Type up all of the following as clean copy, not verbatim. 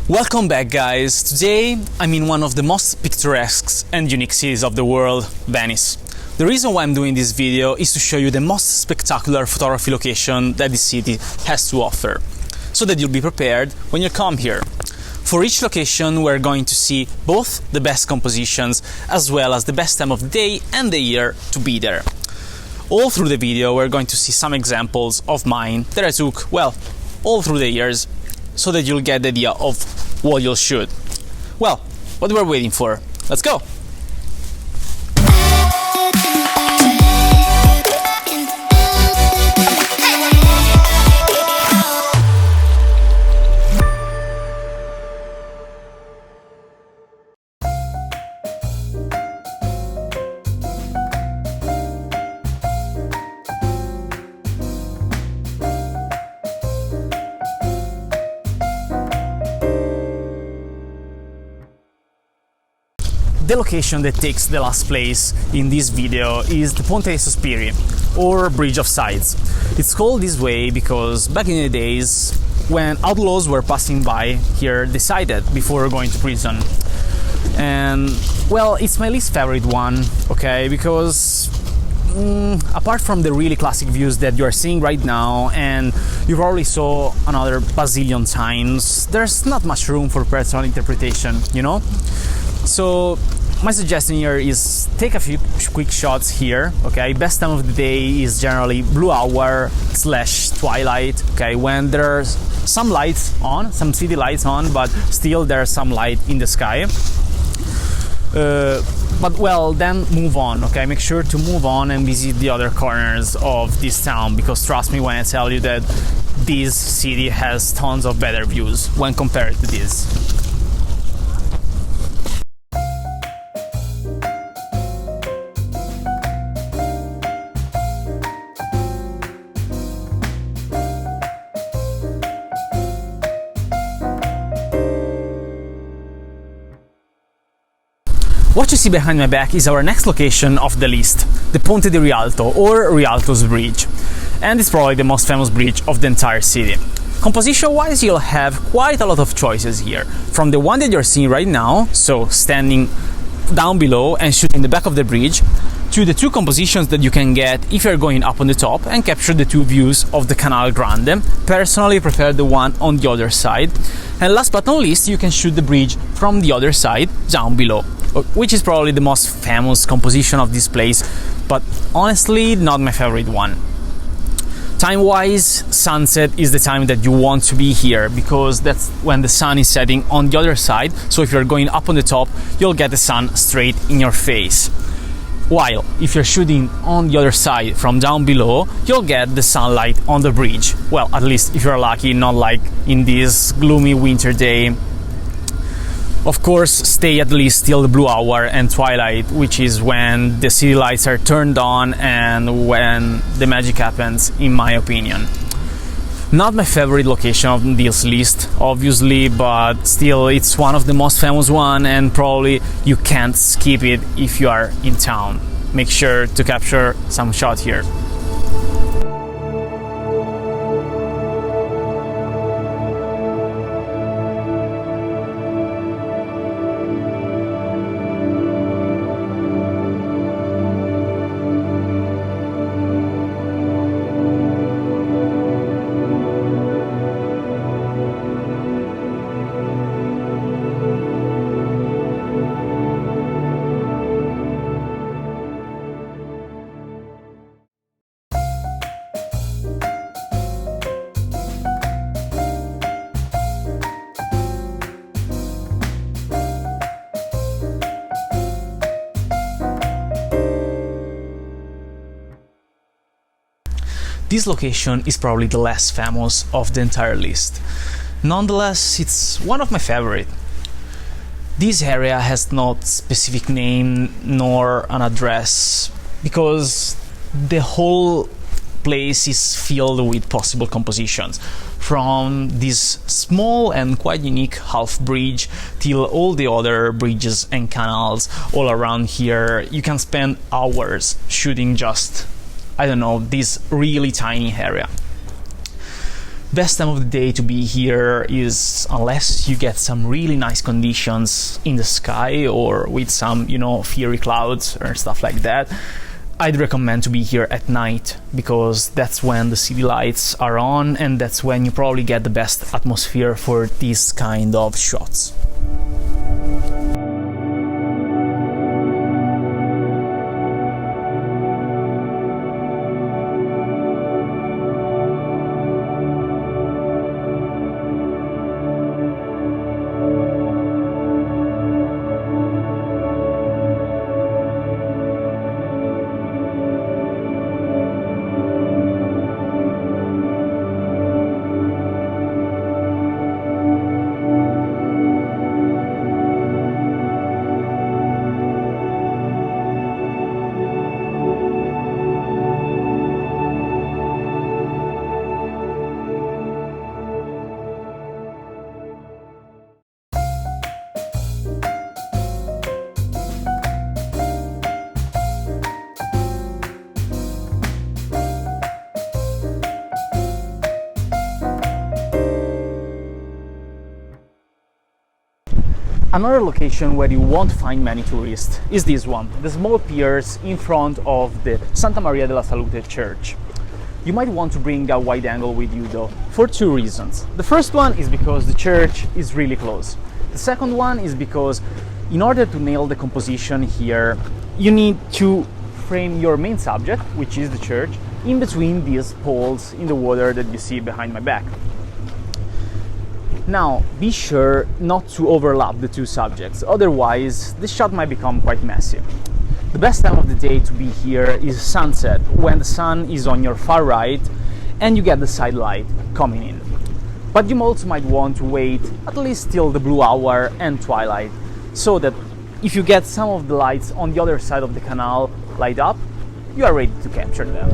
Welcome back, guys. Today I'm in one of the most picturesque and unique cities of the world, Venice. The reason why I'm doing this video is to show you the most spectacular photography location that this city has to offer, so that you'll be prepared when you come here. For each location we're going to see both the best compositions as well as the best time of the day and the year to be there. All through the video we're going to see some examples of mine that I took, well, all through the years, so that you'll get the idea of what you'll shoot. Well, what we're waiting for? Let's go! The location that takes the last place in this video is the Ponte Spirit, or Bridge of Sighs. It's called this way because back in the days when outlaws were passing by here, they sighted before going to prison. And well, it's my least favorite one, okay, because apart from the really classic views that you are seeing right now, and you probably saw another bazillion times, there's not much room for personal interpretation, you know? So my suggestion here is take a few quick shots here, okay? Best time of the day is generally blue hour / twilight, okay? When there's some lights on, some city lights on, but still there's some light in the sky. But well, then move on, okay? Make sure to move on and visit the other corners of this town, because trust me when I tell you that this city has tons of better views when compared to this. What you see behind my back is our next location of the list, the Ponte de Rialto, or Rialto's Bridge, and it's probably the most famous bridge of the entire city. Composition-wise, you'll have quite a lot of choices here, from the one that you're seeing right now, so standing down below and shooting the back of the bridge, to the two compositions that you can get if you're going up on the top and capture the two views of the Canal Grande. Personally, I prefer the one on the other side. And last but not least, you can shoot the bridge from the other side down below, which is probably the most famous composition of this place, but honestly not my favorite one. Time-wise, sunset is the time that you want to be here, because that's when the sun is setting on the other side, so if you're going up on the top, you'll get the sun straight in your face. While if you're shooting on the other side from down below, you'll get the sunlight on the bridge. Well, at least if you're lucky, not like in this gloomy winter day. Of course, stay at least till the blue hour and twilight, which is when the city lights are turned on and when the magic happens, in my opinion. Not my favorite location on this list, obviously, but still it's one of the most famous one, and probably you can't skip it if you are in town. Make sure to capture some shot here. This location is probably the less famous of the entire list. Nonetheless, it's one of my favorite. This area has no specific name nor an address, because the whole place is filled with possible compositions, from this small and quite unique half bridge till all the other bridges and canals all around here. You can spend hours shooting just, I don't know, this really tiny area. Best time of the day to be here is, unless you get some really nice conditions in the sky or with some, fiery clouds or stuff like that, I'd recommend to be here at night, because that's when the city lights are on and that's when you probably get the best atmosphere for these kind of shots. Another location where you won't find many tourists is this one, the small piers in front of the Santa Maria della Salute church. You might want to bring a wide angle with you though, for two reasons. The first one is because the church is really close. The second one is because in order to nail the composition here, you need to frame your main subject, which is the church, in between these poles in the water that you see behind my back. Now, be sure not to overlap the two subjects, otherwise this shot might become quite messy. The best time of the day to be here is sunset, when the sun is on your far right and you get the side light coming in. But you also might want to wait at least till the blue hour and twilight, so that if you get some of the lights on the other side of the canal light up, you are ready to capture them.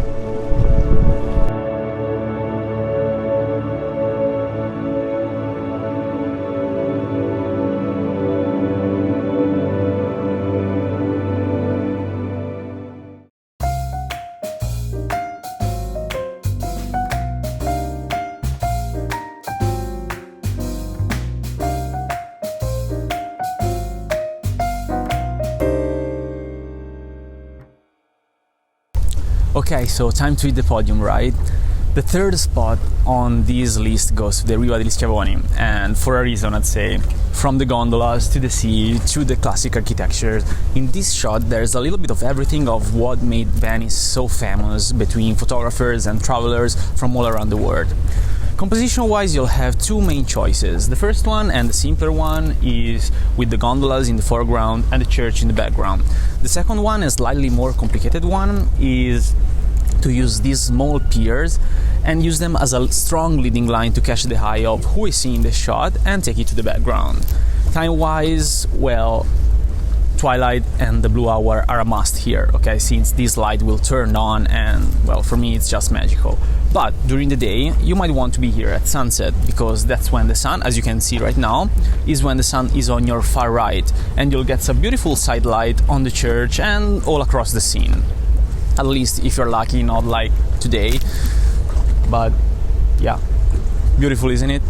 Okay, so time to hit the podium, right? The third spot on this list goes to the Riva degli Schiavoni, and for a reason, I'd say. From the gondolas to the sea to the classic architecture, in this shot there's a little bit of everything of what made Venice so famous between photographers and travelers from all around the world. Composition-wise, you'll have two main choices. The first one, and the simpler one, is with the gondolas in the foreground and the church in the background. The second one, a slightly more complicated one, is to use these small piers and use them as a strong leading line to catch the eye of who is seeing the shot and take it to the background. Time-wise, well, twilight and the blue hour are a must here, okay, since this light will turn on and, well, for me it's just magical. But during the day, you might want to be here at sunset, because that's when the sun, as you can see right now, is when the sun is on your far right, and you'll get some beautiful side light on the church and all across the scene. At least if you're lucky, not like today, but yeah, beautiful, isn't it?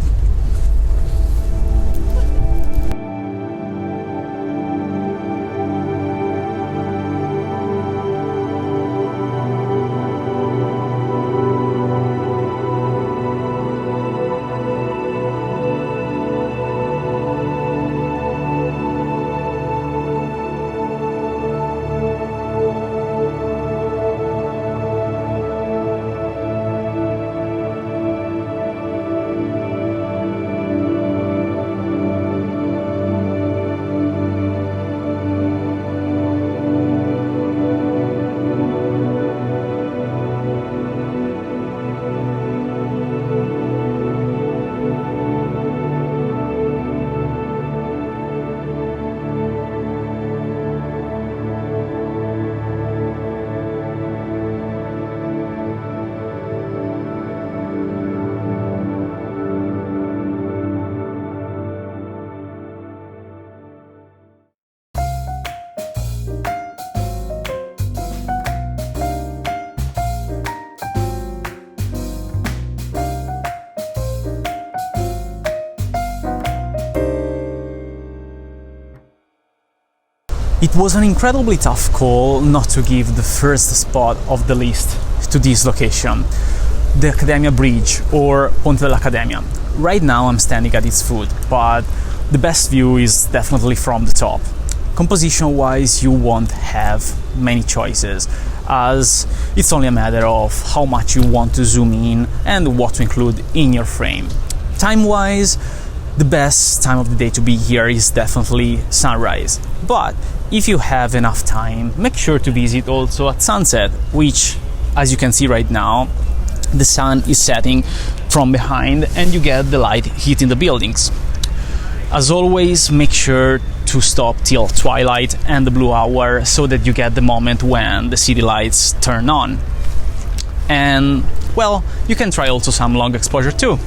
It was an incredibly tough call not to give the first spot of the list to this location, the Accademia Bridge, or Ponte dell'Accademia. Right now I'm standing at its foot, but the best view is definitely from the top. Composition wise, you won't have many choices, as it's only a matter of how much you want to zoom in and what to include in your frame. Time wise, the best time of the day to be here is definitely sunrise, but if you have enough time, make sure to visit also at sunset, which, as you can see right now, the sun is setting from behind and you get the light hitting the buildings. As always, make sure to stop till twilight and the blue hour so that you get the moment when the city lights turn on. And, well, you can try also some long exposure too.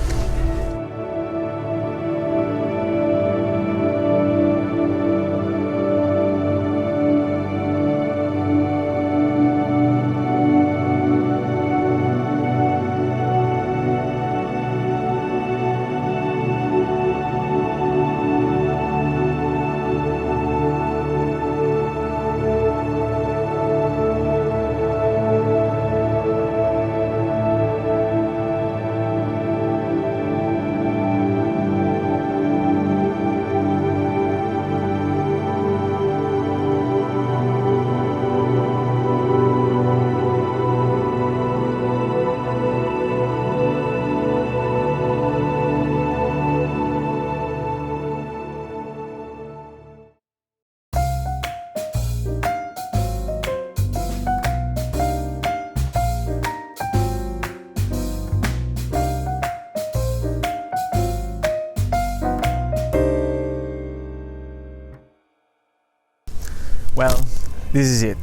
Well, this is it.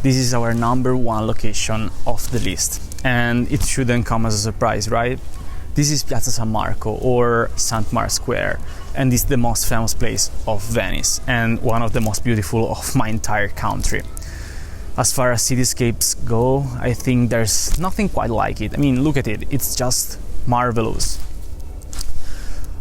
This is our number one location of the list, and it shouldn't come as a surprise, right? This is Piazza San Marco, or St. Mark's Square, and it's the most famous place of Venice and one of the most beautiful of my entire country. As far as cityscapes go, I think there's nothing quite like it. I mean, look at it, it's just marvelous.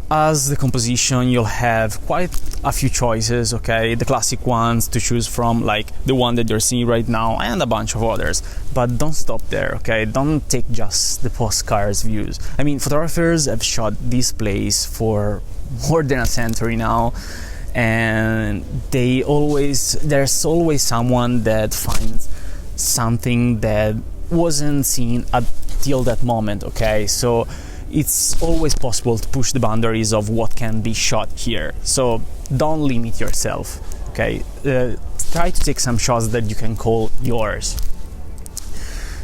As the composition, you'll have quite a few choices, okay? The classic ones to choose from, like the one that you're seeing right now, and a bunch of others. But don't stop there, okay? Don't take just the postcards views. I mean, photographers have shot this place for more than a century now, and there's always someone that finds something that wasn't seen until that moment, okay? So it's always possible to push the boundaries of what can be shot here. So don't limit yourself, okay? Try to take some shots that you can call yours.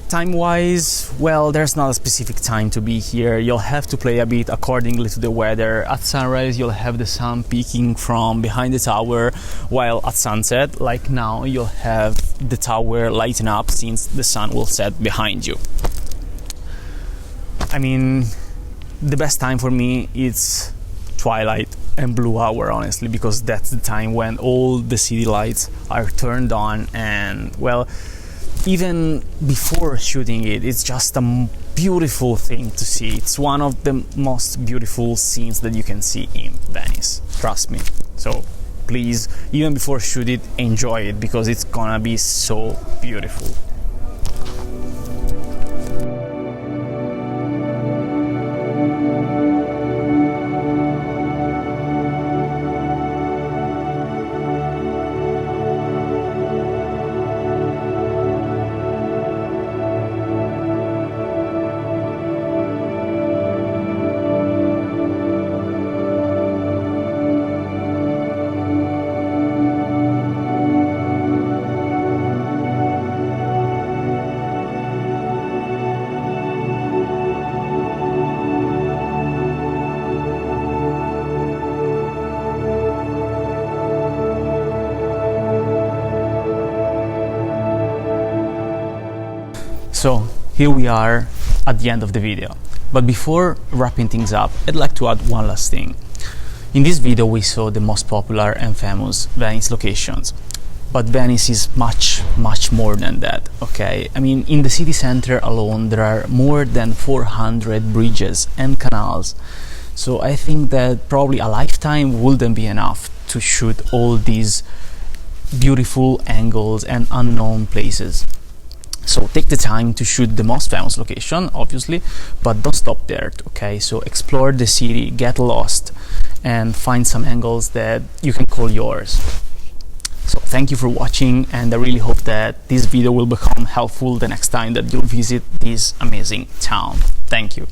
Time-wise, well, there's not a specific time to be here. You'll have to play a bit accordingly to the weather. At sunrise, you'll have the sun peeking from behind the tower, while at sunset, like now, you'll have the tower lighting up since the sun will set behind you. I mean, the best time for me is twilight and blue hour, honestly, because that's the time when all the city lights are turned on, and, well, even before shooting it, it's just a beautiful thing to see. It's one of the most beautiful scenes that you can see in Venice, trust me. So please, even before shoot it, enjoy it, because it's gonna be so beautiful. So here we are at the end of the video, but before wrapping things up, I'd like to add one last thing. In this video we saw the most popular and famous Venice locations, but Venice is much more than that, okay? I mean, in the city center alone there are more than 400 bridges and canals, so I think that probably a lifetime wouldn't be enough to shoot all these beautiful angles and unknown places. So take the time to shoot the most famous location, obviously, but don't stop there, okay? So explore the city, get lost, and find some angles that you can call yours. So thank you for watching, and I really hope that this video will become helpful the next time that you'll visit this amazing town. Thank you.